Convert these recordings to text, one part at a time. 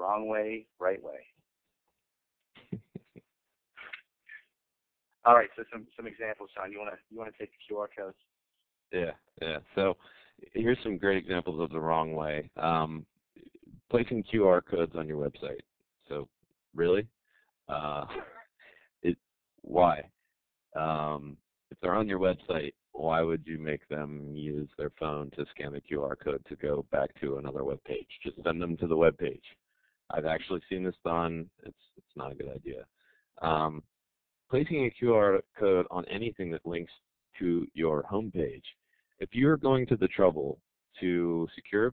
wrong way, right way. All right, so some examples, John. You wanna take the QR codes? Yeah. So here's some great examples of the wrong way. Placing QR codes on your website. So really, why? If they're on your website, why would you make them use their phone to scan the QR code to go back to another web page? Just send them to the web page. I've actually seen this done. It's not a good idea. Placing a QR code on anything that links to your home page. If you're going to the trouble to secure a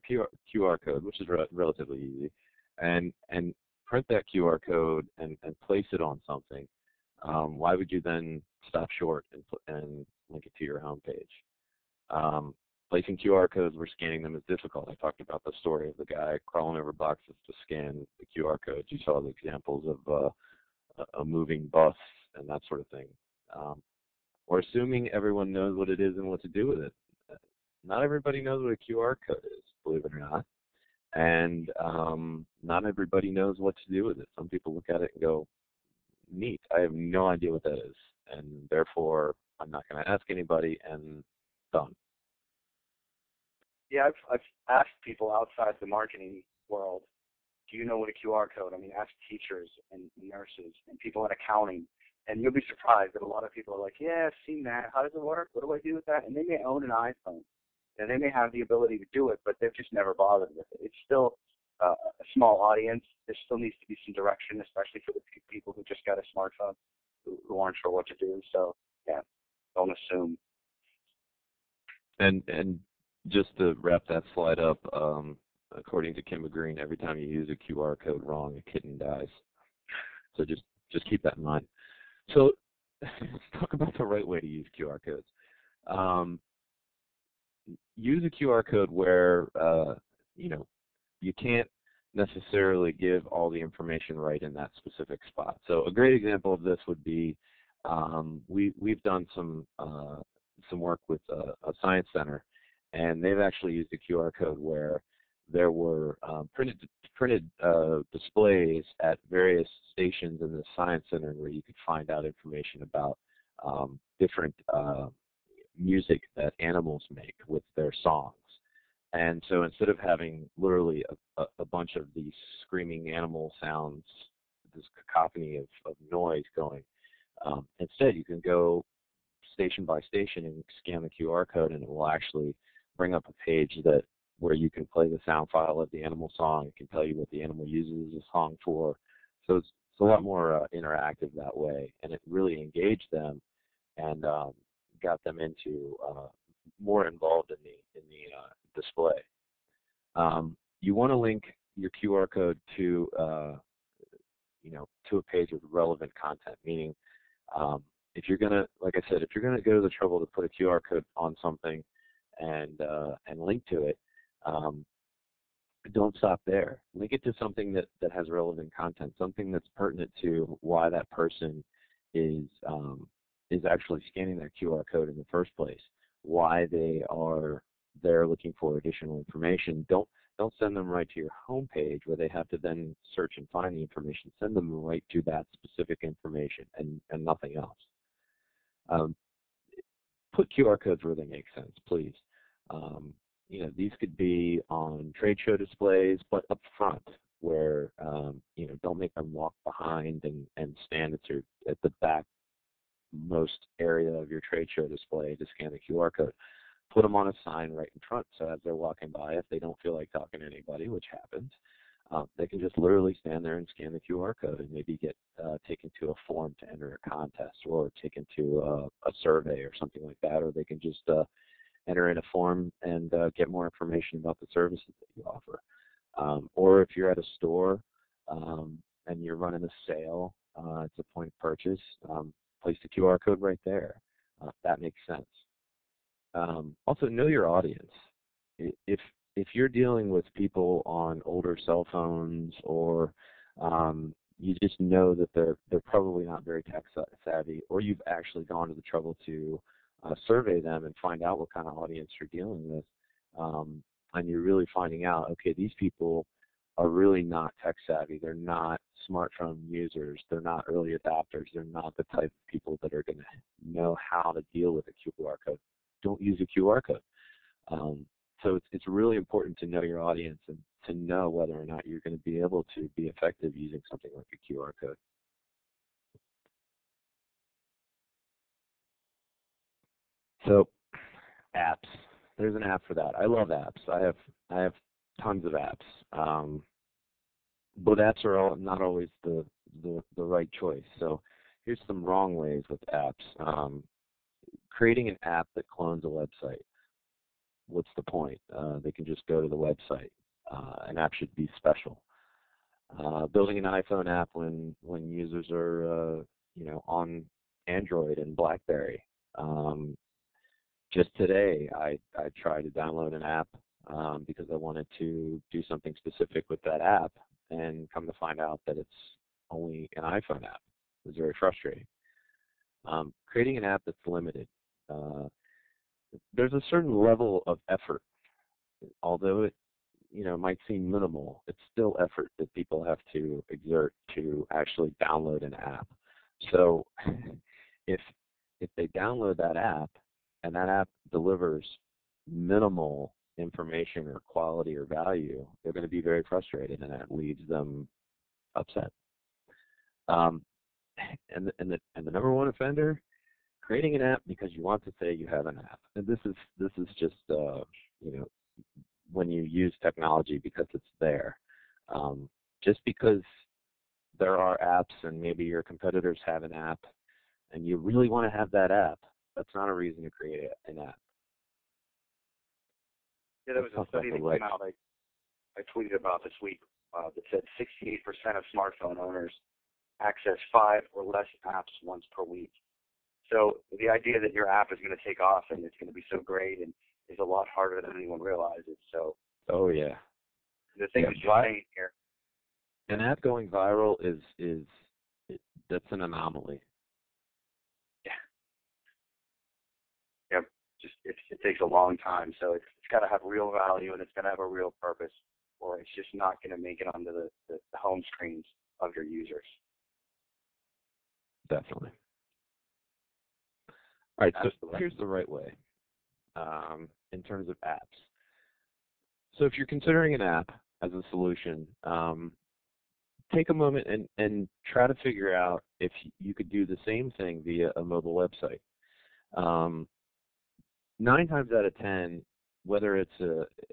QR code, which is relatively easy, and print that QR code and place it on something, why would you then stop short and link it to your home page? Placing QR codes where scanning them is difficult. I talked about the story of the guy crawling over boxes to scan the QR codes. You saw the examples of a moving bus and that sort of thing. Or assuming everyone knows what it is and what to do with it. Not everybody knows what a QR code is, believe it or not. And not everybody knows what to do with it. Some people look at it and go, neat, I have no idea what that is. And therefore, I'm not going to ask anybody, and done. Yeah, I've asked people outside the marketing world, do you know what a QR code? I mean, ask teachers and nurses and people in accounting, and you'll be surprised that a lot of people are like, yeah, I've seen that. How does it work? What do I do with that? And they may own an iPhone, and they may have the ability to do it, but they've just never bothered with it. It's still a small audience. There still needs to be some direction, especially for the people who just got a smartphone, who aren't sure what to do. So, yeah, don't assume. And just to wrap that slide up, according to Kim Green, every time you use a QR code wrong, a kitten dies. So just keep that in mind. So let's talk about the right way to use QR codes. Use a QR code where you can't necessarily give all the information right in that specific spot. So a great example of this would be we've done some work with a science center, and they've actually used a QR code where there were printed displays at various stations in the science center where you could find out information about different music that animals make with their songs. And so instead of having literally a bunch of these screaming animal sounds, this cacophony of noise going, instead you can go station by station and scan the QR code, and it will actually bring up a page where you can play the sound file of the animal song. It can tell you what the animal uses the song for. So it's a lot more interactive that way, and it really engaged them and got them into more involved in the display. You want to link your QR code to to a page with relevant content, meaning if you're gonna, like I said, if you're gonna go to the trouble to put a QR code on something and link to it, don't stop there. Link it to something that has relevant content, something that's pertinent to why that person is actually scanning that QR code in the first place, why they are there looking for additional information. Don't send them right to your home page where they have to then search and find the information. Send them right to that specific information and nothing else. Put QR codes where they make sense, please. These could be on trade show displays, but up front, where don't make them walk behind and stand at the back most area of your trade show display to scan the QR code. Put them on a sign right in front, so as they're walking by, if they don't feel like talking to anybody, which happens, they can just literally stand there and scan the QR code and maybe get taken to a form to enter a contest, or taken to a survey or something like that, or they can just enter in a form and get more information about the services that you offer. Or if you're at a store and you're running a sale, it's a point of purchase, place the QR code right there. That makes sense. Also, know your audience. If you're dealing with people on older cell phones, or you just know that they're probably not very tech savvy, or you've actually gone to the trouble to survey them and find out what kind of audience you're dealing with, and you're really finding out, okay, these people are really not tech savvy. They're not smartphone users. They're not early adopters. They're not the type of people that are going to know how to deal with a QR code. Don't use a QR code. So it's really important to know your audience and to know whether or not you're going to be able to be effective using something like a QR code. So apps. There's an app for that. I love apps. I have tons of apps. But apps are not always the right choice. So here's some wrong ways with apps. Creating an app that clones a website. What's the point? They can just go to the website. An app should be special. Building an iPhone app when users are on Android and BlackBerry. Just today, I tried to download an app because I wanted to do something specific with that app, and come to find out that it's only an iPhone app. It was very frustrating. Creating an app that's limited. There's a certain level of effort, although it might seem minimal. It's still effort that people have to exert to actually download an app. So if they download that app and that app delivers minimal information or quality or value, they're going to be very frustrated, and that leaves them upset. And the number one offender, creating an app because you want to say you have an app. And this is just when you use technology because it's there. Just because there are apps and maybe your competitors have an app and you really want to have that app, that's not a reason to create an app. Yeah, there was a study that came out I tweeted about this week that said 68% of smartphone owners access 5 or less apps once per week. So the idea that your app is going to take off and it's going to be so great and is a lot harder than anyone realizes. So. Oh yeah. The thing that you're saying here. An app going viral that's an anomaly. Yeah. Yeah. Just it takes a long time, so it's got to have real value and it's got to have a real purpose, or it's just not going to make it onto the home screens of your users. Definitely. All right, so here's the right way in terms of apps. So if you're considering an app as a solution, take a moment and try to figure out if you could do the same thing via a mobile website. 9 times out of 10, whether it's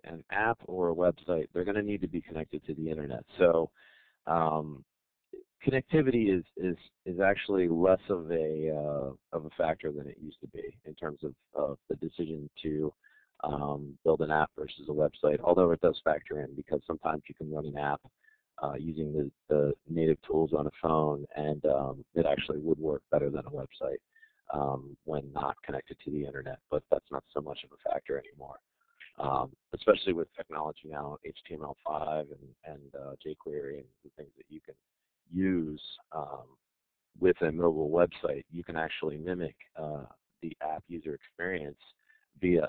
an app or a website, they're going to need to be connected to the internet. So connectivity is actually less of a factor than it used to be in terms of the decision to build an app versus a website, although it does factor in because sometimes you can run an app using the native tools on a phone, and it actually would work better than a website when not connected to the internet, but that's not so much of a factor anymore. Especially with technology now, HTML5 and jQuery and the things that you can use with a mobile website, you can actually mimic the app user experience via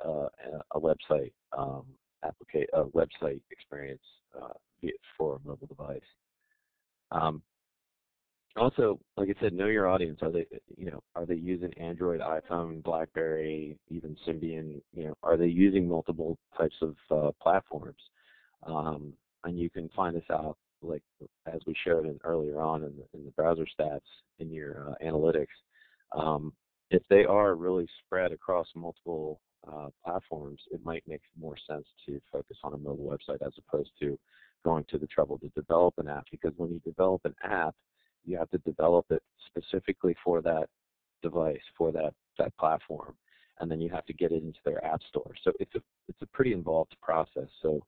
a website a website experience for a mobile device. Also, like I said, know your audience. Are they using Android, iPhone, BlackBerry, even Symbian? Are they using multiple types of platforms? And you can find this out, like as we showed earlier on in the browser stats in your analytics. If they are really spread across multiple platforms, it might make more sense to focus on a mobile website as opposed to going to the trouble to develop an app. Because when you develop an app, you have to develop it specifically for that device, for that platform, and then you have to get it into their app store. So it's a pretty involved process. So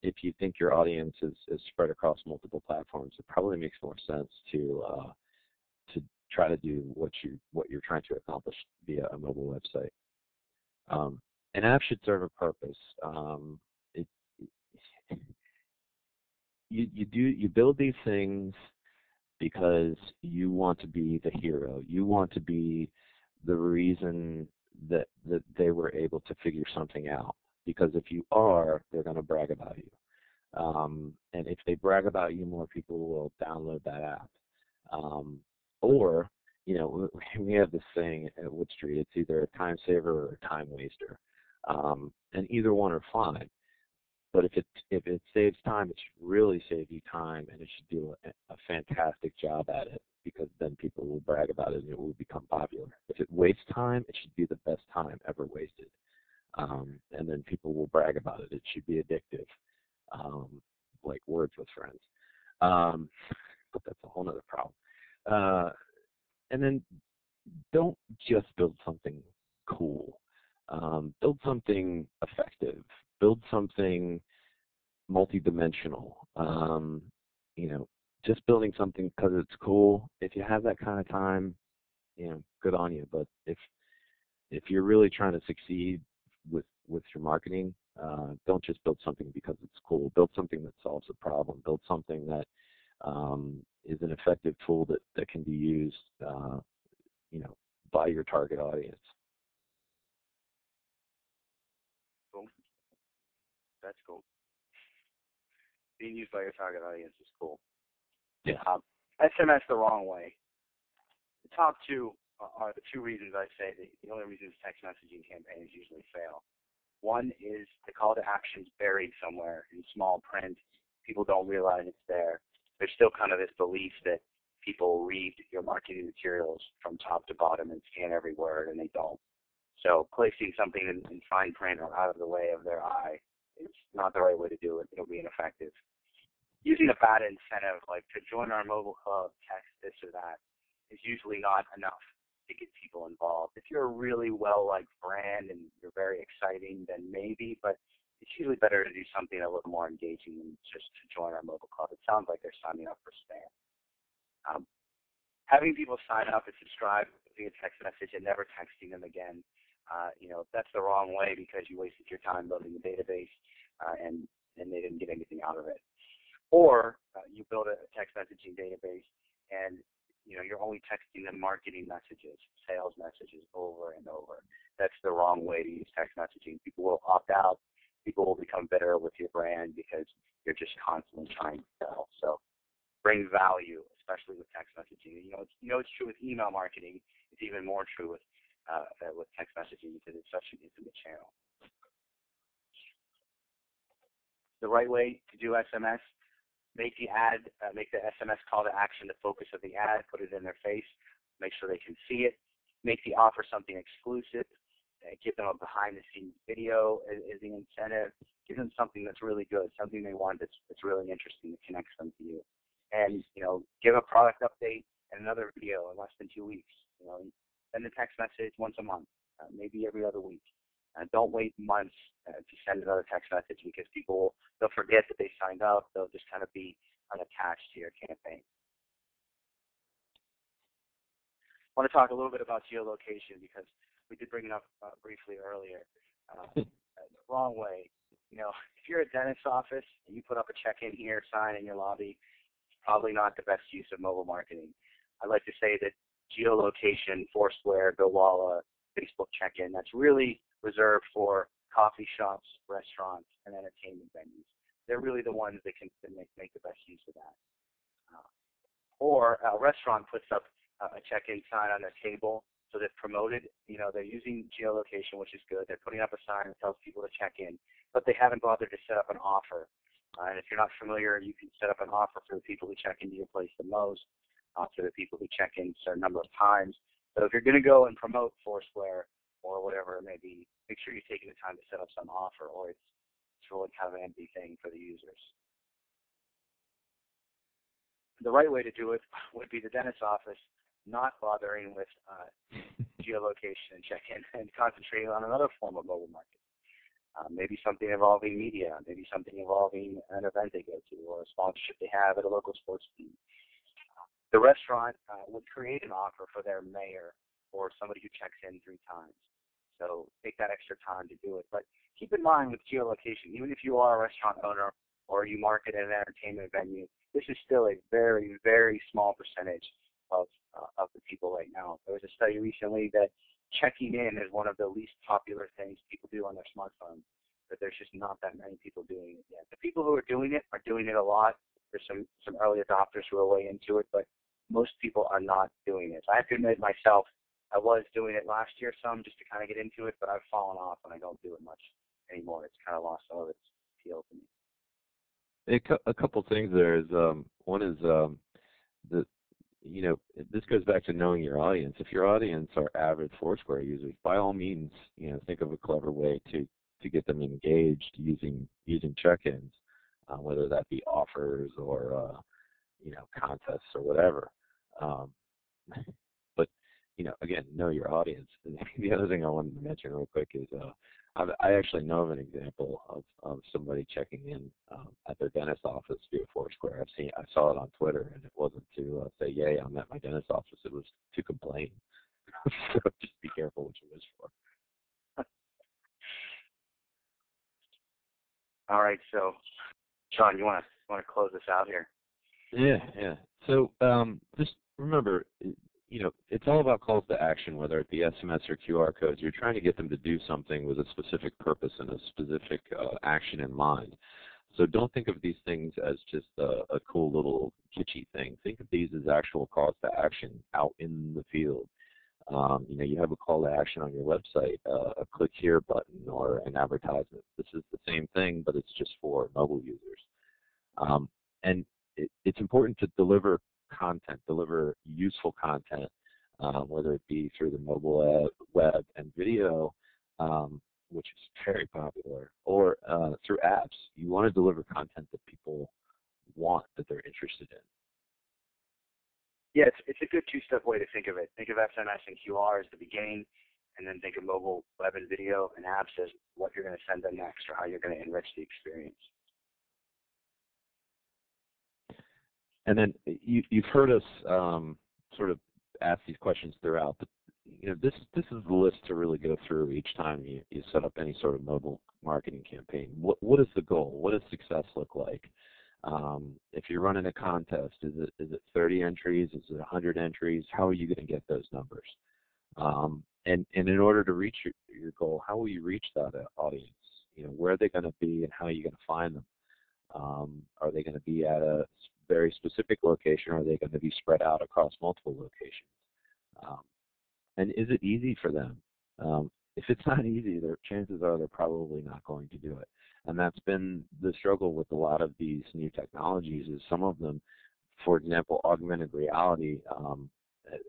if you think your audience is spread across multiple platforms, it probably makes more sense to try to do what you're trying to accomplish via a mobile website. An app should serve a purpose. You build these things because you want to be the hero. You want to be the reason that they were able to figure something out. Because if you are, they're going to brag about you. And if they brag about you, more people will download that app. Or, we have this saying at Wood Street, it's either a time saver or a time waster. And either one are fine. But if it saves time, it should really save you time, and it should do a fantastic job at it, because then people will brag about it and it will become popular. If it wastes time, it should be the best time ever wasted. And then people will brag about it. It should be addictive, like Words with Friends. But that's a whole other problem. And then don't just build something cool. Build something effective. Build something multidimensional. Just building something because it's cool. If you have that kind of time, good on you. But if you're really trying to succeed with your marketing, don't just build something because it's cool. Build something that solves a problem. Build something that is an effective tool that can be used, by your target audience. Cool. That's cool. Being used by your target audience is cool. Yeah. SMS the wrong way. The top two are the two reasons I say the only reasons text messaging campaigns usually fail. One is the call to action's buried somewhere in small print. People don't realize it's there. There's still kind of this belief that people read your marketing materials from top to bottom and scan every word, and they don't. So placing something in fine print or out of the way of their eye is not the right way to do it. It'll be ineffective. Using a bad incentive, like to join our mobile club, text this or that, is usually not enough to get people involved. If you're a really well-liked brand and you're very exciting, then maybe, but it's usually better to do something a little more engaging than just to join our mobile club. It sounds like they're signing up for spam. Having people sign up and subscribe via text message and never texting them again, that's the wrong way, because you wasted your time building the database and they didn't get anything out of it. Or you build a text messaging database and you're only texting them marketing messages, sales messages over and over. That's the wrong way to use text messaging. People will opt out. People will become bitter with your brand because you're just constantly trying to sell. So bring value, especially with text messaging. It's true with email marketing. It's even more true with text messaging, because it's such an intimate channel. The right way to do SMS: make the SMS call to action the focus of the ad, put it in their face, make sure they can see it, make the offer something exclusive, give them a behind-the-scenes video as the incentive, give them something that's really good, something they want that's really interesting that connects them to you. And, give a product update and another video in less than 2 weeks. Send a text message once a month, maybe every other week. Don't wait months to send another text message, because they'll forget that they signed up. They'll just kind of be unattached to your campaign. I want to talk a little bit about geolocation, because we did bring it up briefly earlier. The wrong way. If you're a dentist's office and you put up a check-in here sign in your lobby, it's probably not the best use of mobile marketing. I'd like to say that geolocation, Foursquare, GoWalla, Facebook check-in, that's really reserved for coffee shops, restaurants, and entertainment venues. They're really the ones that can make the best use of that. Or a restaurant puts up a check-in sign on their table, so they've promoted, they're using geolocation, which is good. They're putting up a sign that tells people to check in, but they haven't bothered to set up an offer. And if you're not familiar, you can set up an offer for the people who check into your place the most, for the people who check in a certain number of times. So if you're going to go and promote Foursquare or whatever it may be, make sure you're taking the time to set up some offer, or it's really kind of an empty thing for the users. The right way to do it would be the dentist's office not bothering with geolocation and check-in and concentrating on another form of mobile marketing. Maybe something involving media, maybe something involving an event they go to, or a sponsorship they have at a local sports team. The restaurant would create an offer for their mayor or somebody who checks in 3 times. So take that extra time to do it. But keep in mind with geolocation, even if you are a restaurant owner or you market at an entertainment venue, this is still a very, very small percentage of the people right now. There was a study recently that checking in is one of the least popular things people do on their smartphones. but there's just not that many people doing it yet. The people who are doing it a lot. There's some early adopters who are way into it, but most people are not doing it. So I have to admit myself, I was doing it last year some just to kind of get into it, but I've fallen off and I don't do it much anymore. It's kind of lost some of its appeal to me. A couple things there is one is the this goes back to knowing your audience. If your audience are avid Foursquare users, by all means, think of a clever way to get them engaged using check-ins, whether that be offers or contests or whatever. But again, know your audience. The other thing I wanted to mention real quick is I actually know of an example of somebody checking in at their dentist office via Foursquare. I saw it on Twitter, and it wasn't to say, "Yay, I'm at my dentist office." It was to complain. So just be careful what you wish for. All right, so John, you want to close this out here? Yeah. So just remember, it's all about calls to action, whether it be SMS or QR codes. You're trying to get them to do something with a specific purpose and a specific action in mind. So don't think of these things as just a cool little kitschy thing. Think of these as actual calls to action out in the field. You have a call to action on your website, a click here button or an advertisement. This is the same thing, but it's just for mobile users. And it's important to deliver content, deliver useful content, whether it be through the mobile web and video, which is very popular, or through apps. You want to deliver content that people want, that they're interested in. Yeah, it's a good two-step way to think of it. Think of SMS and QR as the beginning, and then think of mobile web and video and apps as what you're going to send them next or how you're going to enrich the experience. And then you've heard us sort of ask these questions throughout, but this is the list to really go through each time you set up any sort of mobile marketing campaign. What is the goal? What does success look like? If you're running a contest, is it 30 entries? Is it 100 entries? How are you going to get those numbers? And in order to reach your goal, how will you reach that audience? Where are they going to be, and how are you going to find them? Are they going to be at a very specific location, or are they going to be spread out across multiple locations? And is it easy for them? If it's not easy, chances are they're probably not going to do it. And that's been the struggle with a lot of these new technologies, is some of them, for example, augmented reality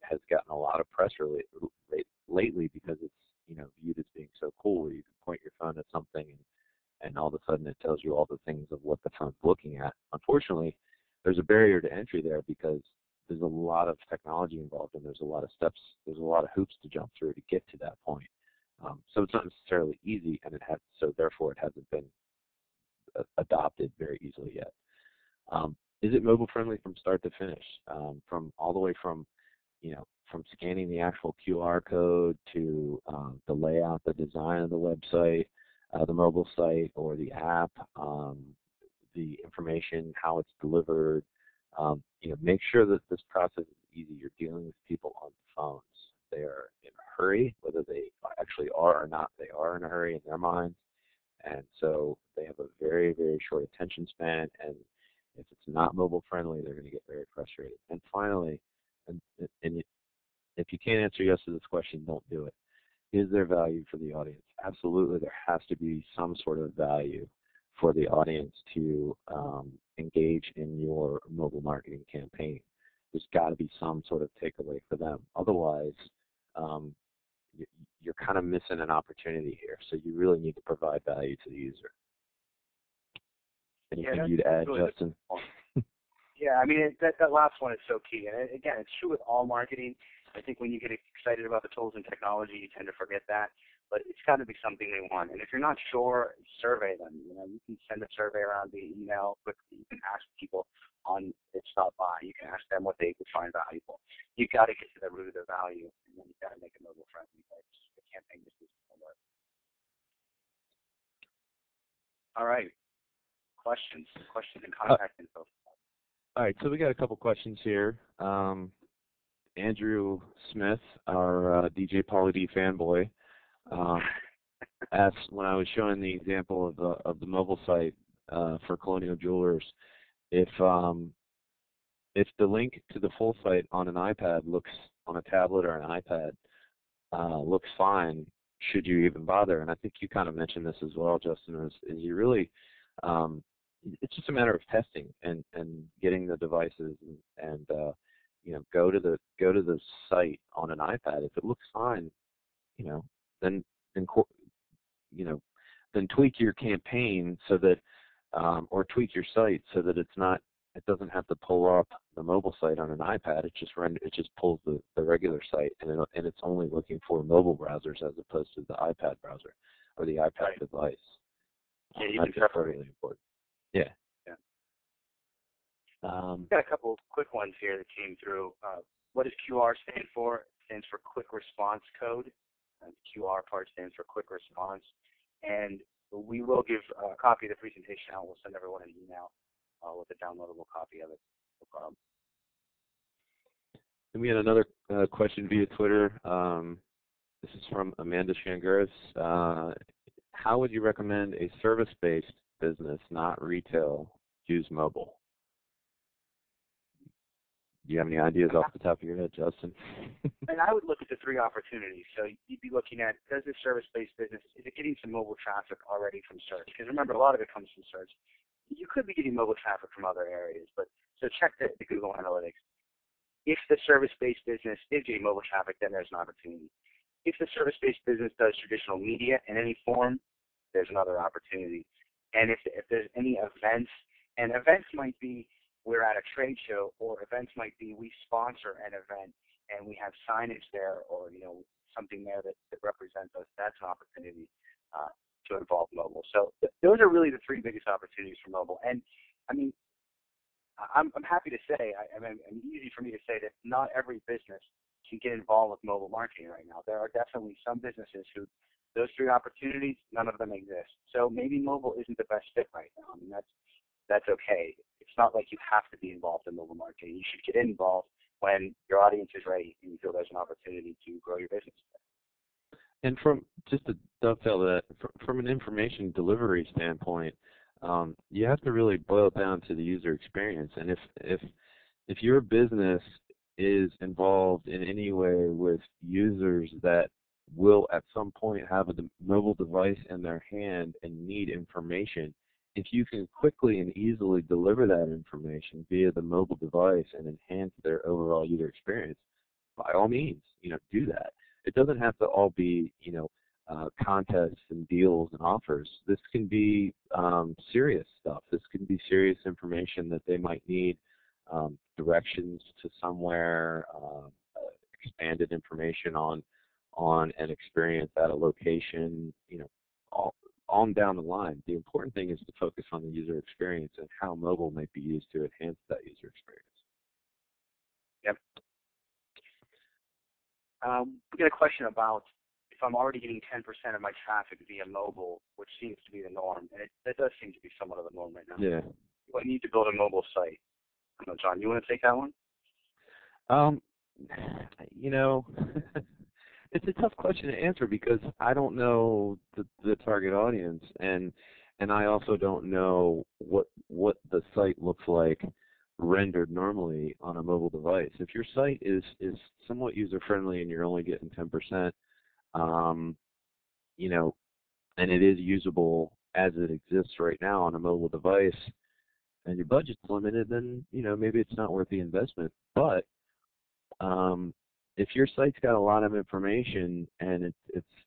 has gotten a lot of press lately because it's viewed as being so cool, where you can point your phone at something and all of a sudden it tells you all the things of what the phone's looking at. Unfortunately, there's a barrier to entry there because there's a lot of technology involved, and there's a lot of steps, there's a lot of hoops to jump through to get to that point. So it's not necessarily easy, and so therefore it hasn't been adopted very easily yet. Is it mobile friendly from start to finish? From all the way from scanning the actual QR code to the layout, the design of the website, the mobile site or the app, the information, how it's delivered. Make sure that this process is easy. You're dealing with people on phones. They are in a hurry, whether they actually are or not. They are in a hurry in their minds, and so they have a very, very short attention span. And if it's not mobile friendly, they're going to get very frustrated. And finally, and if you can't answer yes to this question, don't do it. Is there value for the audience? Absolutely, there has to be some sort of value for the audience to engage in your mobile marketing campaign. There's got to be some sort of takeaway for them. Otherwise, you're kind of missing an opportunity here. So you really need to provide value to the user. Anything you'd add, really, Justin? Yeah, I mean, that last one is so key. And again, it's true with all marketing. I think when you get excited about the tools and technology, you tend to forget that. But it's got to be something they want. And if you're not sure, survey them. You can send a survey around via email quickly. You can ask people on it, stop by. You can ask them what they would find valuable. You've got to get to the root of the value, and then you've got to make it mobile friendly. The campaign just doesn't work. All right. Questions and contact info. All right, so we got a couple questions here. Andrew Smith, our DJ Pauly D fanboy, asked when I was showing the example of the mobile site for Colonial Jewelers if the link to the full site on an iPad looks on a tablet or an iPad looks fine, should you even bother? And I think you kind of mentioned this as well, Justin. Is you really it's just a matter of testing and getting the devices and go to the site on an iPad. If it looks fine, then then you know then tweak your campaign so that or tweak your site so that it doesn't have to pull up the mobile site on an iPad. It just pulls the regular site, and it's only looking for mobile browsers as opposed to the iPad browser or the iPad device. Yeah, you can separate. Really important. Yeah. Yeah. Got a couple quick ones here that came through. What does QR stand for? It stands for Quick Response Code. The QR part stands for Quick Response. And we will give a copy of the presentation out. We'll send everyone an email with a downloadable copy of it. No problem. And we had another question via Twitter. This is from Amanda Shanguris. How would you recommend a service-based business, not retail, use mobile? Do you have any ideas off the top of your head, Justin? And I would look at the three opportunities. So you'd be looking at, does this service-based business, is it getting some mobile traffic already from search? Because remember, a lot of it comes from search. You could be getting mobile traffic from other areas, but so check the Google Analytics. If the service-based business is getting mobile traffic, then there's an opportunity. If the service-based business does traditional media in any form, there's another opportunity. And if there's any events, and events might be we're at a trade show, or events might be we sponsor an event and we have signage there, or something there that represents us, that's an opportunity to involve mobile. So those are really the three biggest opportunities for mobile. And I mean, I'm happy to say, it's easy for me to say that not every business can get involved with mobile marketing right now. There are definitely some businesses who, those three opportunities, none of them exist. So maybe mobile isn't the best fit right now. I mean, that's okay. It's not like you have to be involved in mobile marketing. You should get involved when your audience is ready and you feel there's an opportunity to grow your business. And from just to dovetail that, from an information delivery standpoint, you have to really boil it down to the user experience. And if your business is involved in any way with users that will at some point have a mobile device in their hand and need information, if you can quickly and easily deliver that information via the mobile device and enhance their overall user experience, by all means, do that. It doesn't have to all be, contests and deals and offers. This can be serious stuff. This can be serious information that they might need, directions to somewhere, expanded information on an experience at a location, all on down the line. The important thing is to focus on the user experience and how mobile might be used to enhance that user experience. Yep. We get a question about if I'm already getting 10% of my traffic via mobile, which seems to be the norm, and that does seem to be somewhat of the norm right now. Yeah. Do I need to build a mobile site? I don't know, John, you want to take that one? It's a tough question to answer because I don't know the target audience, and I also don't know what the site looks like rendered normally on a mobile device. If your site is somewhat user-friendly and you're only getting 10%, and it is usable as it exists right now on a mobile device, and your budget's limited, then maybe it's not worth the investment. But if your site's got a lot of information and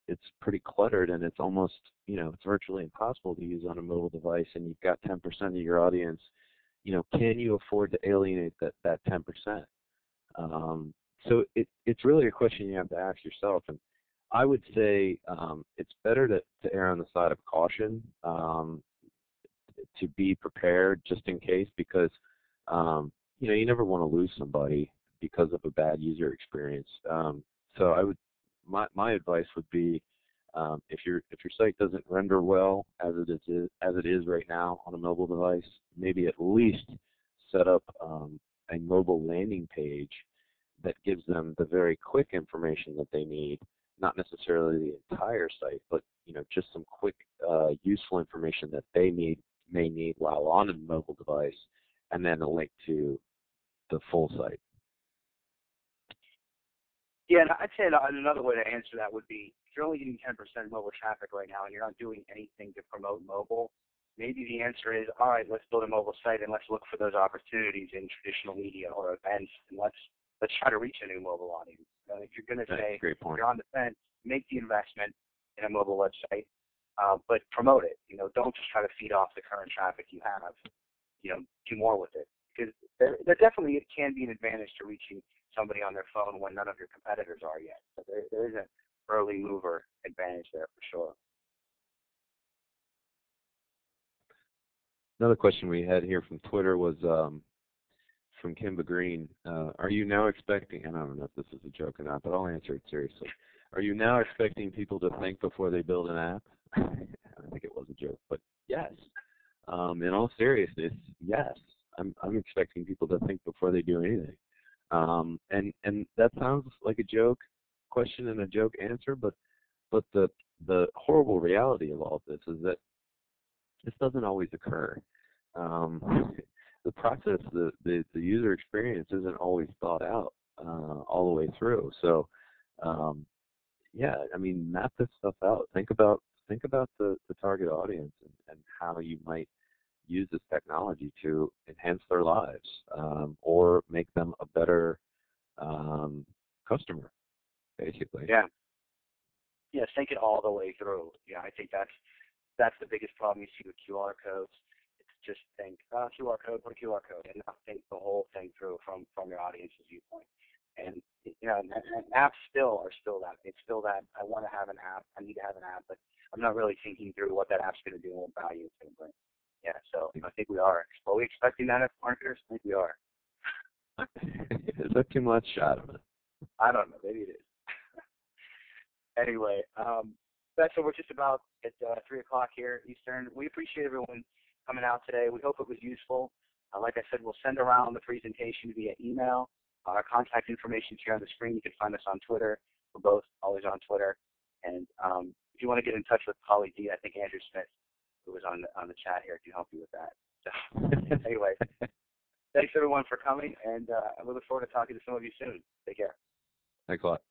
it's pretty cluttered and it's almost it's virtually impossible to use on a mobile device, and you've got 10% of your audience, can you afford to alienate that 10%? So it's really a question you have to ask yourself. And I would say it's better to err on the side of caution, to be prepared just in case, because you never want to lose somebody because of a bad user experience. So my advice would be, if your site doesn't render well as it is right now on a mobile device, maybe at least set up a mobile landing page that gives them the very quick information that they need, not necessarily the entire site, but just some quick, useful information that they may need while on a mobile device, and then a link to the full site. Yeah, and I'd say another way to answer that would be, if you're only getting 10% mobile traffic right now and you're not doing anything to promote mobile, maybe the answer is, all right, let's build a mobile site and let's look for those opportunities in traditional media or events, and let's try to reach a new mobile audience. If you're going to say you're on the fence, make the investment in a mobile website, but promote it. Don't just try to feed off the current traffic you have. Do more with it, because there definitely it can be an advantage to reaching somebody on their phone when none of your competitors are yet. So there is an early mover advantage there for sure. Another question we had here from Twitter was from Kimba Green. Are you now expecting, and I don't know if this is a joke or not, but I'll answer it seriously. Are you now expecting people to think before they build an app? I think it was a joke, but yes. In all seriousness, yes. I'm expecting people to think before they do anything. And that sounds like a joke question and a joke answer, but the horrible reality of all of this is that this doesn't always occur. The process, the user experience isn't always thought out all the way through. So, yeah, I mean, map this stuff out. Think about the target audience and how you might use this technology to enhance their lives or make them a better customer, basically. Yeah. Yeah, think it all the way through. Yeah, I think that's the biggest problem you see with QR codes. It's just think, QR code, what a QR code, and not think the whole thing through from your audience's viewpoint. And and apps are still that. It's still that I want to have an app, I need to have an app, but I'm not really thinking through what that app's going to do and what value it's going to bring. Yeah, so I think we are. Are we expecting that as marketers? I think we are. Is that too much? I don't know. I don't know. Maybe it is. Anyway, so we're just about at 3 o'clock here Eastern. We appreciate everyone coming out today. We hope it was useful. Like I said, we'll send around the presentation via email. Our contact information is here on the screen. You can find us on Twitter. We're both always on Twitter. And if you want to get in touch with Polly D, I think Andrew Smith, who was on the chat here, can help you with that. So, anyway, thanks everyone for coming, and we look forward to talking to some of you soon. Take care. Thanks a lot.